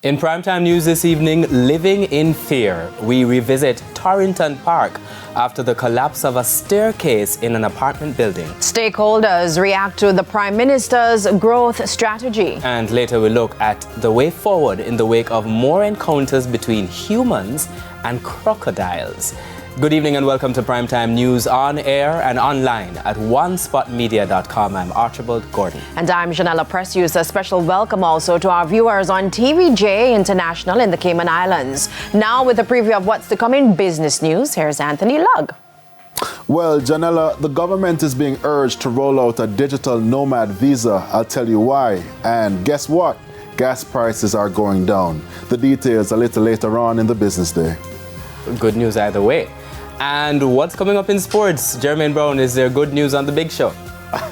In primetime news this evening, living in fear. We revisit Torrington Park after the collapse of a staircase in an apartment building. Stakeholders react to the Prime Minister's growth strategy. And later we look at the way forward in the wake of more encounters between humans and crocodiles. Good evening and welcome to Primetime News on air and online at onespotmedia.com. I'm Archibald Gordon. And I'm Janella Precious. A special welcome also to our viewers on TVJ International in the Cayman Islands. Now with a preview of what's to come in business news, here's Anthony Lugg. Well, Janella, the government is being urged to roll out a digital nomad visa. I'll tell you why. And guess what? Gas prices are going down. The details a little later on in the business day. Good news either way. And what's coming up in sports? Jermaine Brown, is there good news on the big show?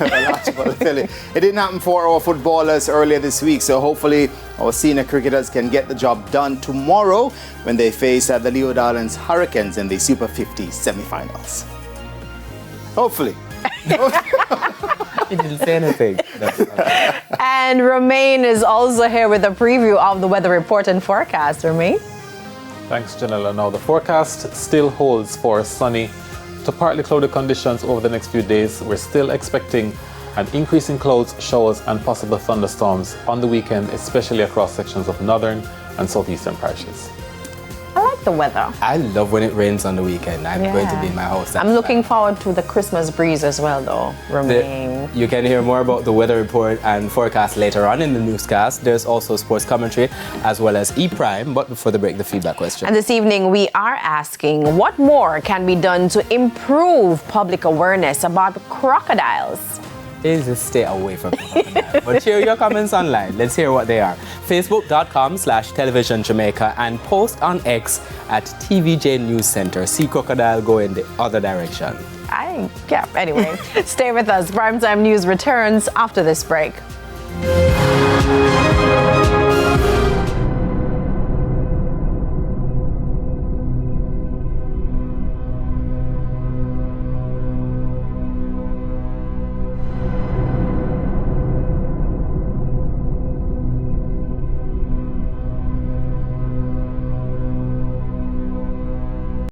It didn't happen for our footballers earlier this week, so hopefully our senior cricketers can get the job done tomorrow when they face the Leeward Islands Hurricanes in the Super 50 semi-finals. Hopefully. He didn't say anything. And Romain is also here with a preview of the weather report and forecast. Romain? Thanks, Janella. Now, the forecast still holds for sunny to partly cloudy conditions over the next few days. We're still expecting an increase in clouds, showers, and possible thunderstorms on the weekend, especially across sections of northern and southeastern parishes. I like the weather. I love when it rains on the weekend. I'm going to be in my house. I'm looking forward to the Christmas breeze as well, though, Romain. You can hear more about the weather report and forecast later on in the newscast. There's also sports commentary as well as E-Prime. But before the break, the feedback question. And this evening, we are asking what more can be done to improve public awareness about crocodiles? Is stay away from crocodile. But share your comments online. Let's hear what they are. Facebook.com/Television Jamaica and post on X at TVJ News Center. See crocodile go in the other direction. Anyway, stay with us. Primetime News returns after this break.